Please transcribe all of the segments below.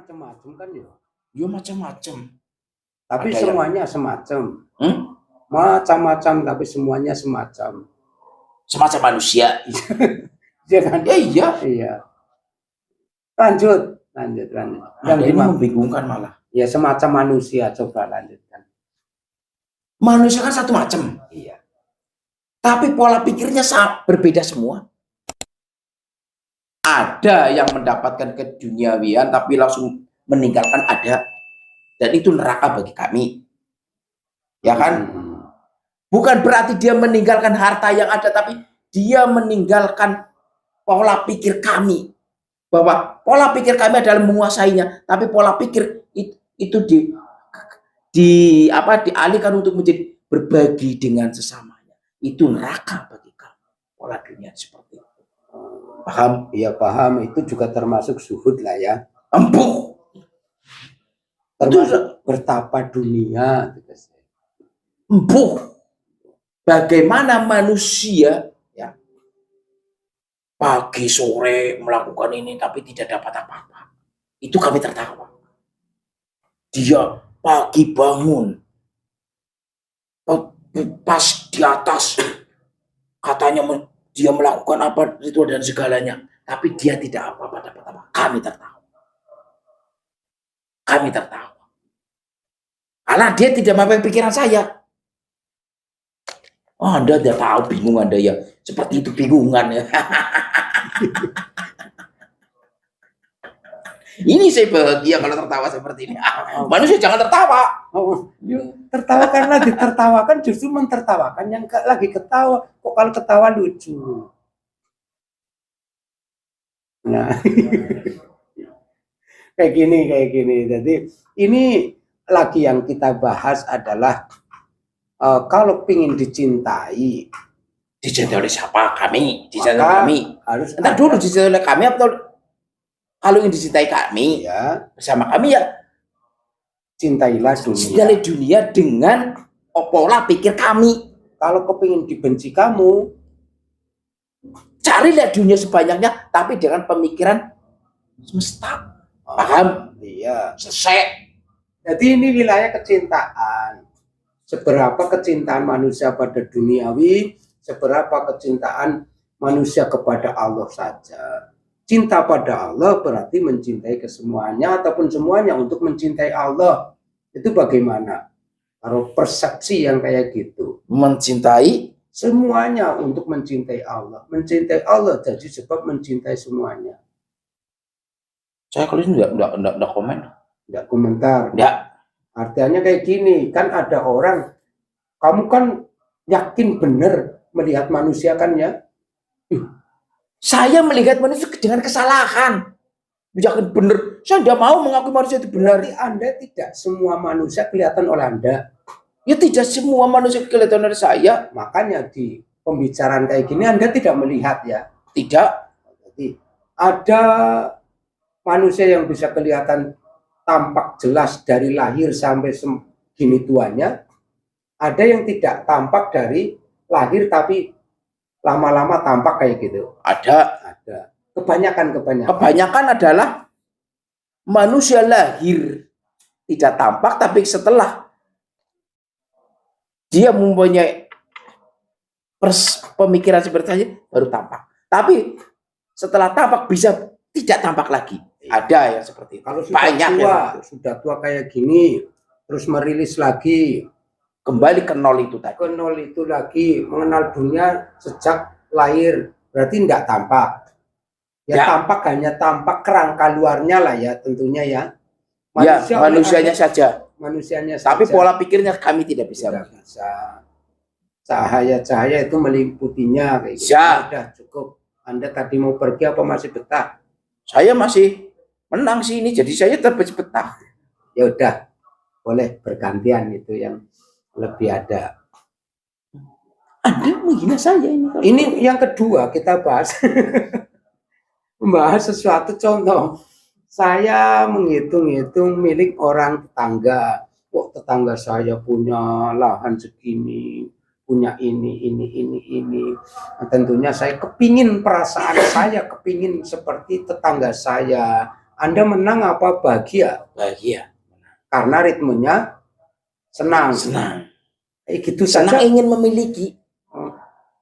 macam-macam kan ya. Ya macam-macam. Tapi Ada semuanya semacam. Macam-macam tapi semuanya semacam. Semacam manusia. Iya kan? Iya. Iya. Lanjut. Yang ini membingungkan malah. Ya semacam manusia, coba lanjutkan. Manusia kan satu macam. Iya. Tapi pola pikirnya berbeda semua. Ada yang mendapatkan keduniawian tapi langsung meninggalkan ada. Dan itu neraka bagi kami. Ya kan? Bukan berarti dia meninggalkan harta yang ada, tapi dia meninggalkan pola pikir kami. Bahwa pola pikir kami adalah menguasainya, tapi pola pikir itu dialihkan untuk menjadi berbagi dengan sesamanya. Itu neraka bagi kami. Pola dunia seperti itu. Paham? Iya paham. Itu juga termasuk zuhud lah ya. Empuk. Termasuk bertapa dunia. Empuk. Bagaimana manusia ya pagi sore melakukan ini tapi tidak dapat apa-apa. Itu kami tertawa. Dia pagi bangun pas di atas katanya dia melakukan apa itu dan segalanya, tapi dia tidak apa-apa dapat apa. Kami tertawa. Kami tertawa. Karena dia tidak mampu pikiran saya. Oh, Anda tidak tahu, bingung Anda ya. Seperti itu bingungan ya. Ini saya bahagia kalau tertawa seperti ini. Manusia jangan tertawa. Tertawa karena ditertawakan justru mentertawakan yang lagi ketawa. Kok kalau ketawa lucu. Nah, kayak gini. Jadi ini lagi yang kita bahas adalah kalau ingin dicintai oleh siapa? Kami. Dicintai oleh kami. Harus entar dulu dicintai oleh kami atau kalau ingin dicintai kami ya bersama kami ya cintailah dunia. Cintailah dunia dengan pola pikir kami. Kalau kepingin dibenci kamu, carilah dunia sebanyaknya tapi dengan pemikiran semesta. Paham? Iya. Selesai. Jadi ini wilayah kecintaan. Seberapa kecintaan manusia pada duniawi, seberapa kecintaan manusia kepada Allah saja. Cinta pada Allah berarti mencintai kesemuanya ataupun semuanya untuk mencintai Allah. Itu bagaimana? Kalau persepsi yang kayak gitu. Mencintai semuanya untuk mencintai Allah. Mencintai Allah jadi sebab mencintai semuanya. Saya kalau ini enggak komen. Enggak komentar. Enggak. Artinya kayak gini, kan ada orang, kamu kan yakin benar melihat manusia kan ya? Saya melihat manusia dengan kesalahan. Yakin benar, saya tidak mau mengakui manusia itu benar. Berarti Anda tidak semua manusia kelihatan oleh Anda. Ya tidak semua manusia kelihatan oleh saya. Makanya di pembicaraan kayak gini Anda tidak melihat ya? Tidak. Jadi ada manusia yang bisa kelihatan tampak jelas dari lahir sampai segini tuanya, ada yang tidak tampak dari lahir tapi lama-lama tampak kayak gitu. Ada. Kebanyakan adalah manusia lahir tidak tampak tapi setelah dia mempunyai pemikiran seperti saya baru tampak. Tapi setelah tampak bisa tidak tampak lagi. Ada yang seperti itu. Kalau sudah tua kayak gini, terus merilis lagi, kembali ke nol itu tadi. Ke nol itu lagi, mengenal dunia sejak lahir, berarti tidak tampak. Ya, tampak hanya tampak kerangka luarnya lah ya, tentunya ya. Manusianya saja. Manusianya Tapi saja. Pola pikirnya kami tidak bisa. Tidak bisa. Cahaya-cahaya itu melimputinya kayak gitu. Sudah cukup. Anda tadi mau pergi apa masih betah? Saya masih menang sih ini, jadi saya tetap betah. Ya udah, boleh bergantian itu yang lebih ada. Anda menghina saya ini. Ini yang kedua kita bahas. Membahas sesuatu contoh. Saya menghitung-hitung milik orang tetangga. Kok tetangga saya punya lahan segini, punya ini. Nah, tentunya saya kepingin perasaan saya, kepingin seperti tetangga saya, Anda menang apa bahagia? Bahagia. Karena ritmenya senang. Senang. Gitu Senang saja. ingin memiliki.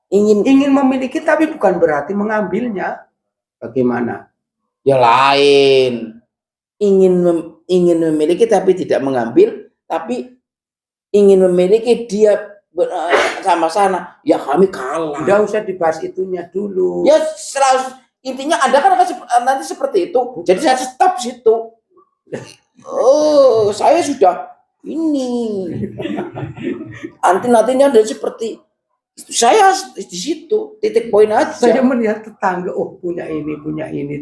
Ingin memiliki tapi bukan berarti mengambilnya. Bagaimana? Ya lain. Ingin memiliki tapi tidak mengambil, tapi ingin memiliki dia sama sana. Ya kami kalah. Tidak usah dibahas itunya dulu. Ya selalu intinya Anda kan akan nanti seperti itu. Jadi saya stop situ. Oh, saya sudah ini. Nantinya ada seperti saya di situ, titik poin aja. Saya melihat tetangga, oh punya ini.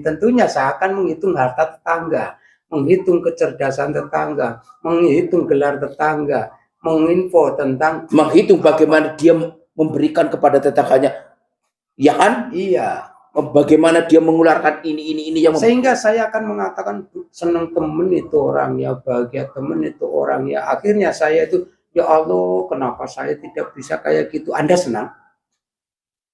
Tentunya saya akan menghitung harta tetangga, menghitung kecerdasan tetangga, menghitung gelar tetangga, menghitung bagaimana dia memberikan kepada tetangganya. Ya kan? Iya. Bagaimana dia mengeluarkan ini yang sehingga saya akan mengatakan senang temen itu orangnya, bahagia temen itu orangnya. Akhirnya saya itu, ya Allah, kenapa saya tidak bisa kayak gitu? Anda senang?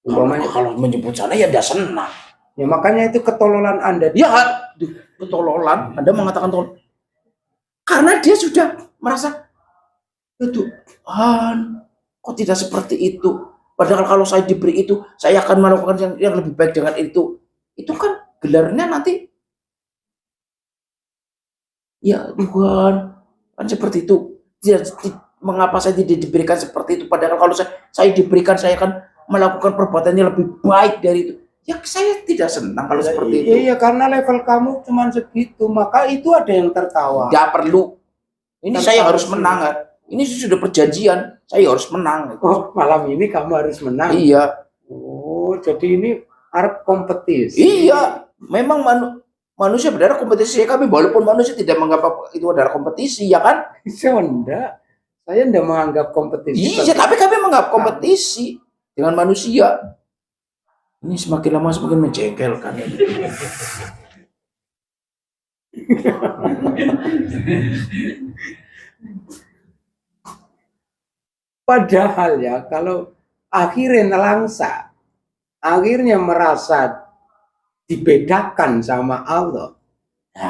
Kalau menyebut sana ya tidak senang. Ya makanya itu ketololan Anda. Ya, ketololan. Anda mengatakan tolol. Karena dia sudah merasa itu, kok tidak seperti itu? Padahal kalau saya diberi itu, saya akan melakukan yang lebih baik dengan itu. Itu kan gelarnya nanti. Ya Tuhan, kan seperti itu. Mengapa saya tidak diberikan seperti itu? Padahal kalau saya diberikan, saya akan melakukan perbuatan yang lebih baik dari itu. Ya saya tidak senang kalau seperti itu. Iya, karena level kamu cuma segitu, maka itu ada yang tertawa. Tidak perlu. Ini saya harus menang. Ini sudah perjanjian, saya harus menang. Oh, malam ini kamu harus menang. Iya. Oh, jadi ini arep kompetisi. Iya, memang manusia berdarah kompetisi. Kami walaupun manusia tidak menganggap itu adalah kompetisi, ya kan? Saya tidak menganggap kompetisi. Iya, tapi kami menganggap kompetisi dengan manusia. Ini semakin lama semakin menjengkelkan. Padahal ya, kalau akhirnya nelangsa, akhirnya merasa dibedakan sama Allah,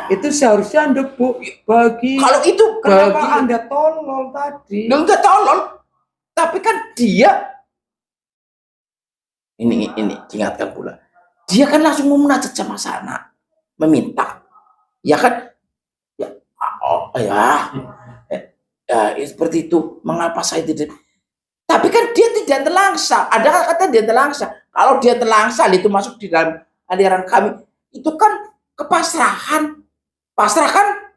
itu seharusnya Anda bagi. Kalau itu kenapa bagi, Anda tolol tadi? Enggak tolol, tapi kan dia ini diingatkan pula. Dia kan langsung memunajat sama sana, meminta, ya kan? Ya, seperti itu. Mengapa saya tidak? Tapi kan dia tidak terlangsa. Ada kata dia terlangsa. Kalau dia terlangsa, itu masuk di dalam aliran kami. Itu kan kepasrahan. Pasrah kan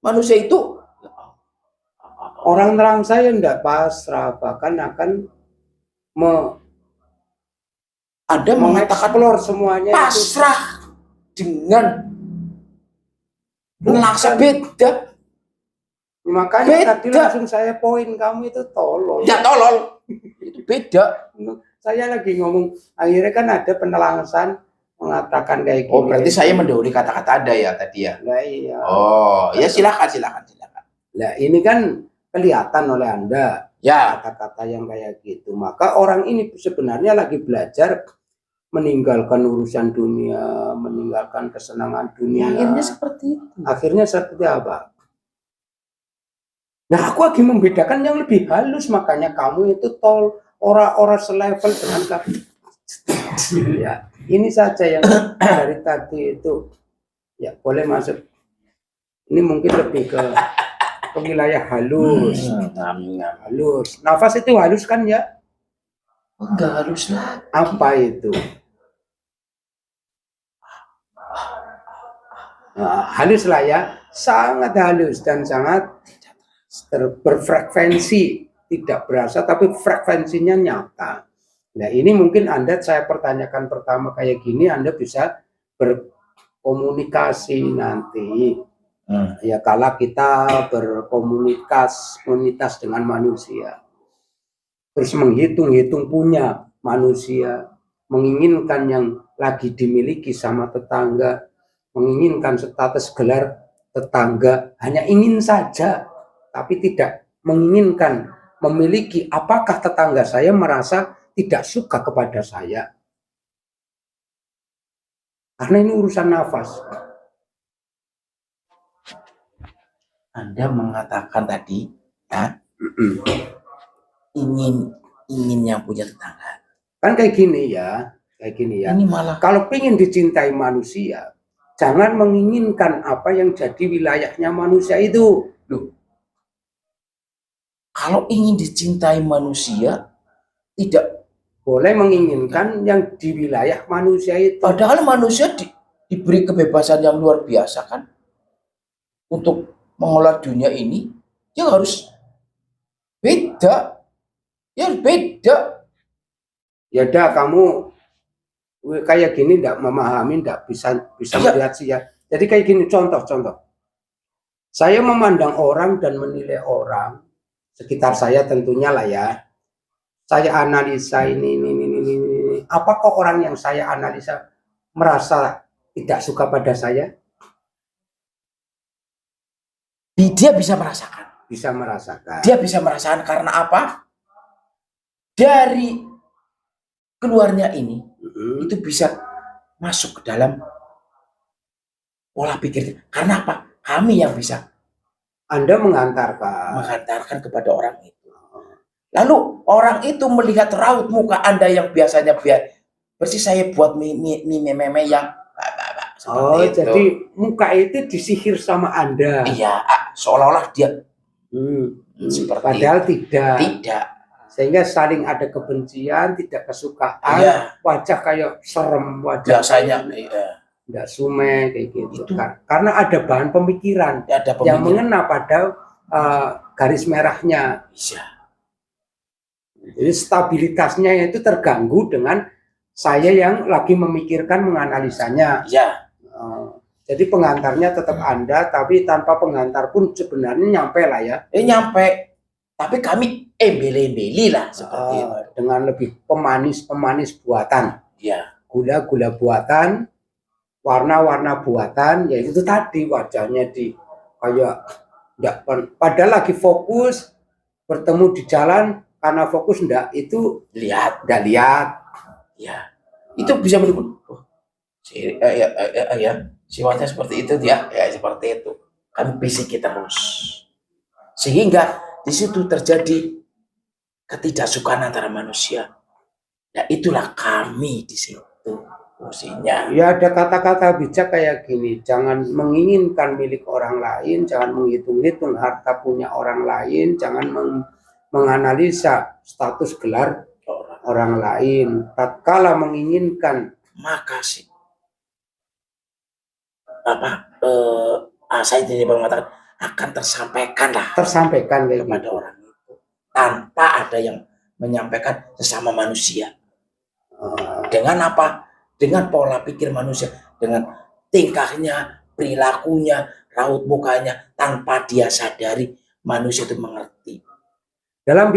manusia itu. Orang terlangsa yang tidak pasrah, bahkan akan mengeksplor semuanya. Pasrah itu dengan terlangsa beda. Makanya tadi langsung saya poin kamu itu tolol. Ya tolol. Itu beda. Saya lagi ngomong, akhirnya kan ada penelangsan mengatakan kayak gini. Oh, berarti saya mendahului kata-kata Anda ya tadi ya? Nah, iya. Oh, ya silakan. Nah, ini kan kelihatan oleh Anda ya kata-kata yang kayak gitu. Maka orang ini sebenarnya lagi belajar meninggalkan urusan dunia, meninggalkan kesenangan dunia. Ya, akhirnya seperti apa? Nah, aku lagi membedakan yang lebih halus, makanya kamu itu orang-orang selevel dengan kamu. Ya, ini saja yang dari tadi itu. Ya, boleh masuk. Ini mungkin lebih ke wilayah halus. Halus. Nafas itu halus kan ya? Enggak halus lah. Apa itu? Nah, halus lah ya. Sangat halus dan sangat berfrekuensi, tidak berasa tapi frekuensinya nyata. Nah, ini mungkin saya pertanyakan pertama kayak gini, Anda bisa berkomunikasi nanti. Ya kalau kita berkomunitas dengan manusia, terus menghitung punya manusia, menginginkan yang lagi dimiliki sama tetangga, menginginkan status gelar tetangga, hanya ingin saja, tapi tidak menginginkan memiliki apakah tetangga saya merasa tidak suka kepada saya. Karena ini urusan nafas. Anda mengatakan tadi, ya, Mm-mm. ingin yang punya tetangga. Kan kayak gini ya. Ini malah Kalau ingin dicintai manusia, jangan menginginkan apa yang jadi wilayahnya manusia itu. loh, kalau ingin dicintai manusia, tidak Boleh menginginkan yang di wilayah manusia itu. padahal manusia diberi kebebasan yang luar biasa kan untuk mengolah dunia ini. Dia harus beda, ya beda. Ya udah, kamu kayak gini ndak memahami, ndak bisa Iya. melihat sih ya. Jadi kayak gini, contoh. Saya memandang orang dan menilai orang sekitar saya tentunya lah ya. Saya analisa ini. Apakah orang yang saya analisa merasa tidak suka pada saya? Dia bisa merasakan. Bisa merasakan. Dia bisa merasakan karena apa? Dari keluarnya ini itu bisa masuk ke dalam pola pikir. Karena apa? Kami yang bisa Anda mengantarkan kepada orang itu. Lalu orang itu melihat raut muka Anda yang biasanya bersih, saya buat meme yang Oh, seperti itu. jadi muka itu disihir sama Anda. Iya, seolah-olah dia seperti padahal tidak. tidak. Sehingga saling ada kebencian, tidak kesukaan, Iya. wajah kayak serem, wajah Biasanya tidak sume kayak gitu. Itu. Karena ada bahan pemikiran, yang mengena pada garis merahnya. Bisa. Jadi stabilitasnya itu terganggu dengan saya yang lagi memikirkan, menganalisanya. Iya. Jadi pengantarnya tetap Anda, tapi tanpa pengantar pun sebenarnya nyampe lah ya. Nyampe. Tapi kami embeli-embeli lah seperti itu. Dengan lebih pemanis buatan. Iya. Gula-gula buatan, warna-warna buatan, ya itu tadi wajahnya di kayak enggak, padahal lagi fokus bertemu di jalan, karena fokus enggak itu lihat. Ya. Itu bisa menimbulkan sifatnya seperti itu dia, ya seperti itu. Kami bisiki terus. Sehingga di situ terjadi ketidaksukaan antara manusia. Ya itulah kami di situ fungsinya. Ya ada kata-kata bijak kayak gini, jangan menginginkan milik orang lain, jangan menghitung-hitung harta punya orang lain, jangan menganalisa status gelar orang lain. Tatkala menginginkan, maka sih saya tidak mengatakan akan tersampaikan kepada orang itu tanpa ada yang menyampaikan sesama manusia. Dengan apa? Dengan pola pikir manusia, dengan tingkahnya, perilakunya, raut mukanya, tanpa dia sadari manusia itu mengerti. Dalam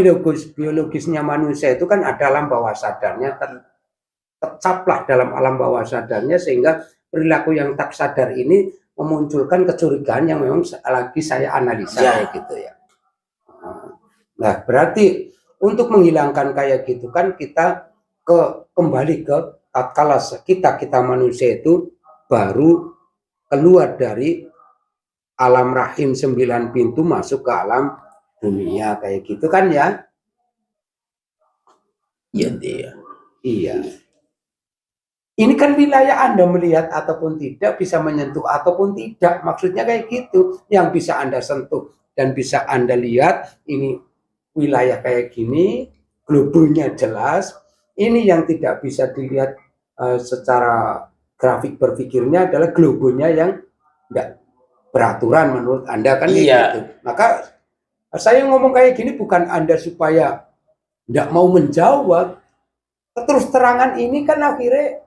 biologisnya manusia itu kan ada alam bawah sadarnya, tercaplah dalam alam bawah sadarnya, sehingga perilaku yang tak sadar ini memunculkan kecurigaan yang memang lagi saya analisa kayak gitu ya. Nah, berarti untuk menghilangkan kayak gitu kan kita kembali ke tatkala kita manusia itu baru keluar dari alam rahim 9 pintu masuk ke alam dunia kayak gitu kan ya. Iya. Ini kan wilayah Anda melihat ataupun tidak, bisa menyentuh ataupun tidak. Maksudnya kayak gitu. Yang bisa Anda sentuh dan bisa Anda lihat, ini wilayah kayak gini, globunya jelas. Ini yang tidak bisa dilihat secara grafik berpikirnya adalah globunya yang tidak beraturan menurut Anda kan gitu. Maka saya ngomong kayak gini bukan Anda supaya tidak mau menjawab. Terus terangan ini kan akhirnya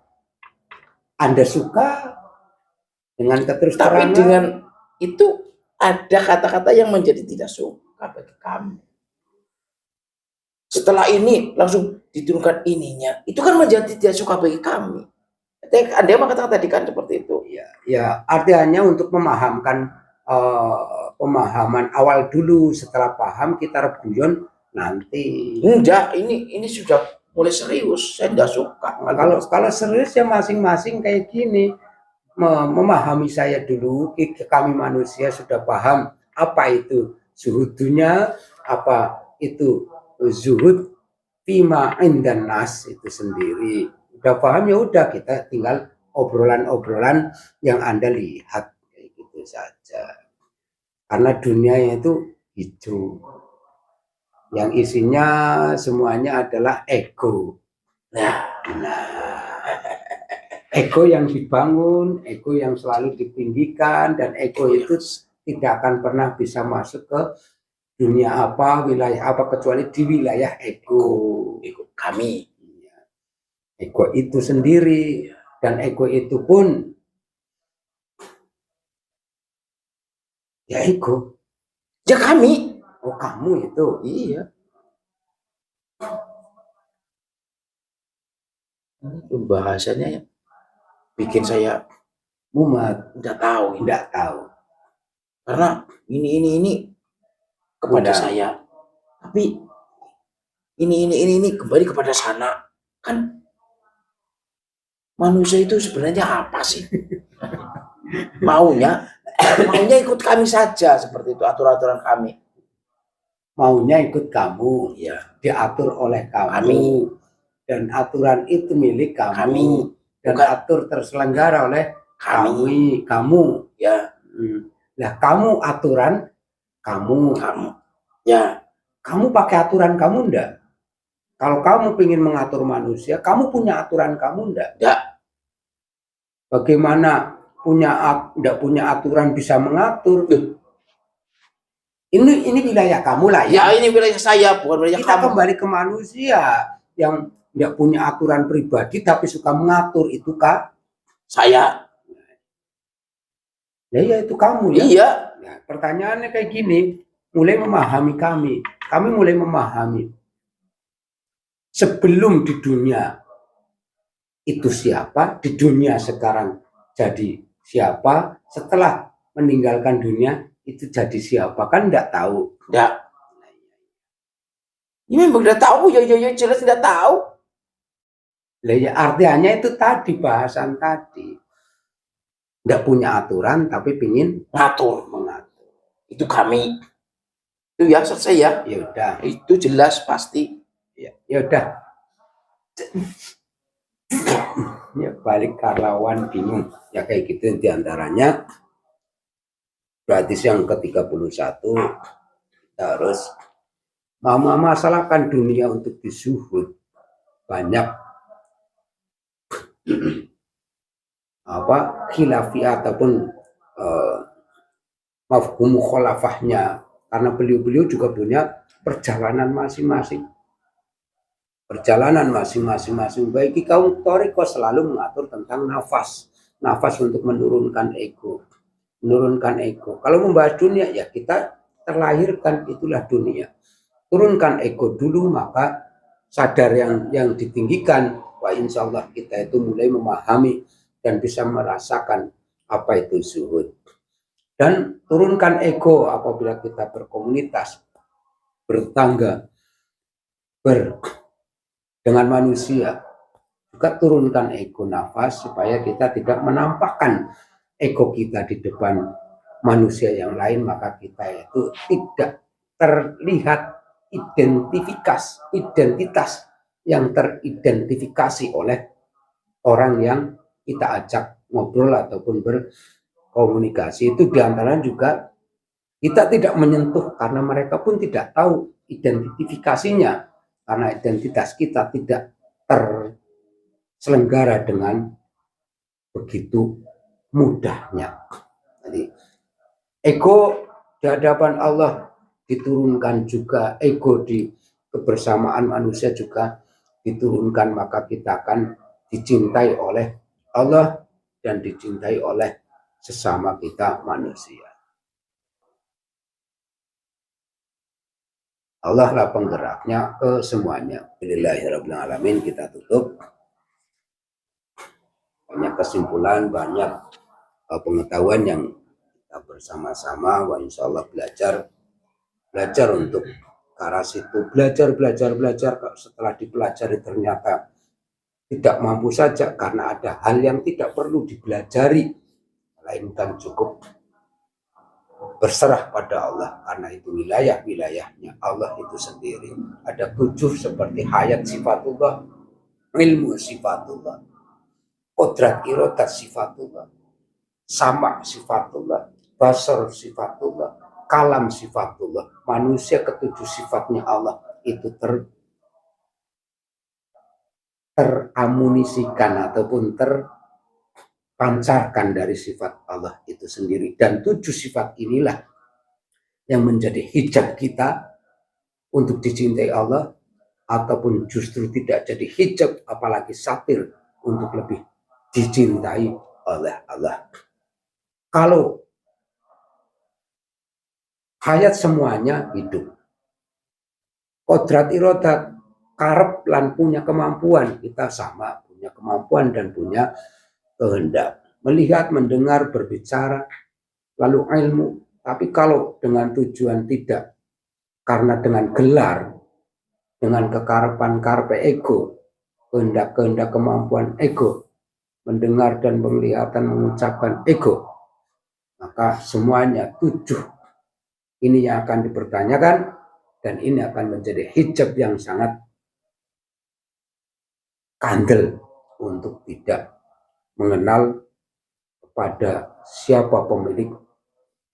Anda suka dengan keterus terangan. Tapi dengan itu ada kata-kata yang menjadi tidak suka bagi kami. Setelah ini langsung diturunkan ininya, itu kan menjadi tidak suka bagi kami. Anda mengatakan tadi kan seperti itu. Ya, artinya untuk memahamkan pemahaman awal dulu, setelah paham kita rebuyon nanti. Enggak, ini sudah mulai serius, saya tidak suka. Kalau serius ya masing-masing kayak gini, memahami saya dulu, kami manusia sudah paham apa itu zuhudnya, apa itu zuhud fima indan nas itu sendiri. Udah paham ya udah, kita tinggal obrolan-obrolan yang Anda lihat kayak gitu saja. Karena dunianya itu hijau, yang isinya semuanya adalah ego. Ego yang dibangun, ego yang selalu ditinggikan, dan ego itu tidak akan pernah bisa masuk ke dunia apa, wilayah apa, kecuali di wilayah ego kami. Ego itu sendiri, dan ego itu pun ya ego. Ya kami. Oh, kamu itu. Iya. Ini pembahasannya ya bikin saya mumet, tidak tahu. Karena ini kepada saya. Tapi ini kembali kepada sana. Kan manusia itu sebenarnya apa sih? Maunya ikut kami saja, seperti itu aturan-aturan kami. Maunya ikut kamu, ya, diatur oleh kamu, dan aturan itu milik kamu, dan bukan atur terselenggara oleh kamu. Ya. Nah, kamu aturan kamu. Ya. Kamu pakai aturan kamu enggak? Kalau kamu ingin mengatur manusia, kamu punya aturan kamu enggak? Enggak. Bagaimana enggak punya aturan bisa mengatur? Ini wilayah kamu lah ya. Ya, ini wilayah saya, bukan wilayah kamu. Kita kembali ke manusia yang enggak punya aturan pribadi tapi suka mengatur, itu kah? Saya. Ya itu kamu ya. Iya. Nah, pertanyaannya kayak gini, mulai memahami kami mulai memahami sebelum di dunia itu siapa, di dunia sekarang jadi siapa, setelah meninggalkan dunia itu jadi siapa, kan enggak tahu. Enggak. Ini memang udah tahu, ya jelas tidak tahu. Lah ya, artinya itu tadi, bahasan tadi. Enggak punya aturan tapi pingin mengatur. Itu kami. Itu ya selesai ya. Ya udah. Itu jelas pasti. Ya udah. Ya balik karlawan bingung. Ya kayak gitu diantaranya. Berarti yang ke-31 terus masalahkan dunia untuk disuhud banyak khilafi ataupun mafhum mukhalafahnya, karena beliau juga punya perjalanan masing-masing. Bagi kaum Thariqah selalu mengatur tentang nafas untuk menurunkan ego. Kalau membahas dunia, ya kita terlahirkan itulah dunia. Turunkan ego dulu, maka sadar yang ditinggikan. Wah, insya Allah kita itu mulai memahami dan bisa merasakan apa itu zuhud. Dan turunkan ego apabila kita berkomunitas, bertetangga, dengan manusia. Juga turunkan ego nafas supaya kita tidak menampakkan ego kita di depan manusia yang lain, maka kita itu tidak terlihat identitas yang teridentifikasi oleh orang yang kita ajak ngobrol ataupun berkomunikasi. Itu diantaranya juga kita tidak menyentuh karena mereka pun tidak tahu identifikasinya, karena identitas kita tidak terselenggara dengan begitu mudahnya. Jadi ego di hadapan Allah diturunkan juga, ego di kebersamaan manusia juga diturunkan, maka kita akan dicintai oleh Allah dan dicintai oleh sesama kita manusia. Allah lah penggeraknya ke semuanya. Bismillahirrahmanirrahim. Kita tutup. Banyak kesimpulan, banyak pengetahuan yang kita bersama-sama. Wah, insya Allah belajar untuk ke arah situ. Belajar. Setelah dipelajari ternyata tidak mampu saja, karena ada hal yang tidak perlu dipelajari, melainkan cukup berserah pada Allah, karena itu wilayahnya Allah itu sendiri. Ada 7 seperti hayat sifatullah, ilmu sifatullah, qudrat iradat sifatullah, sama sifatullah, basar sifatullah, kalam sifatullah. Manusia ketujuh sifatnya Allah itu teramunisikan ataupun terpancarkan dari sifat Allah itu sendiri. Dan 7 sifat inilah yang menjadi hijab kita untuk dicintai Allah, ataupun justru tidak jadi hijab apalagi satir untuk lebih dicintai oleh Allah. Kalau hayat semuanya hidup, kodrat irodat karep lan punya kemampuan, kita sama punya kemampuan dan punya kehendak, melihat, mendengar, berbicara, lalu ilmu. Tapi kalau dengan tujuan tidak, karena dengan gelar, dengan kekarepan karpe ego, kehendak kemampuan ego, mendengar dan penglihatan mengucapkan ego, maka semuanya 7 ini yang akan dipertanyakan, dan ini akan menjadi hijab yang sangat kandel untuk tidak mengenal kepada siapa pemilik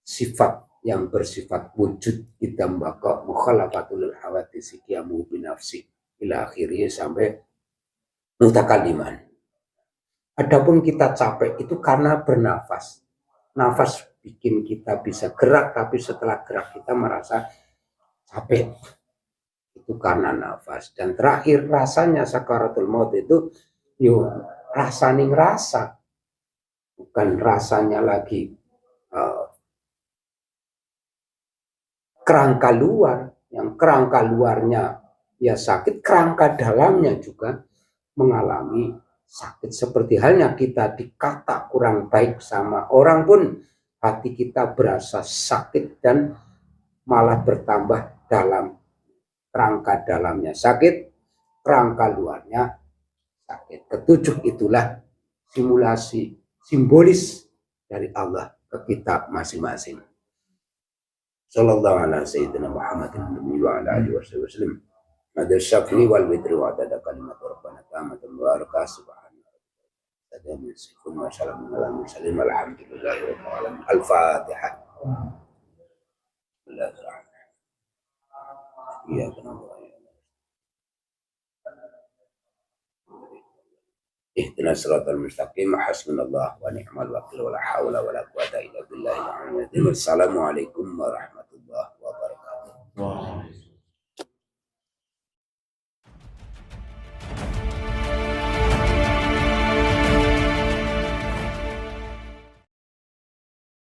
sifat yang bersifat wujud, idam baqa mukhalafatul hawadisi qiyamu binafsi ila akhirnya sampai mutakalliman. Adapun kita capek itu karena bernafas. Nafas bikin kita bisa gerak, tapi setelah gerak kita merasa capek. Itu karena nafas. Dan terakhir rasanya sakaratul maut itu rasaning rasa, bukan rasanya lagi kerangka luar. Yang kerangka luarnya ya sakit, kerangka dalamnya juga mengalami sakit. Seperti halnya kita dikata kurang baik sama orang pun hati kita berasa sakit dan malah bertambah dalam. Kerangka dalamnya sakit, kerangka luarnya sakit. Ketujuh itulah simulasi simbolis dari Allah ke kita masing-masing. Sallallahu ala sayyidina Muhammadin wa ala alihi wasallam. Ada syafni wal witri wa ada kalimat rabbana tamatan wa barakatuh subhanallah. Ada misikun wa salamun ala mursalin walhamdulillahi rabbil alamin. Al-Fatihah. Bismillahirrahmanirrahim. Iya benar. Ihdinas siratal mustaqim, hasbunallah wa ni'mal wakil, wala haula wala quwata illa billahi. Wassalamualaikum warahmatullahi wabarakatuh.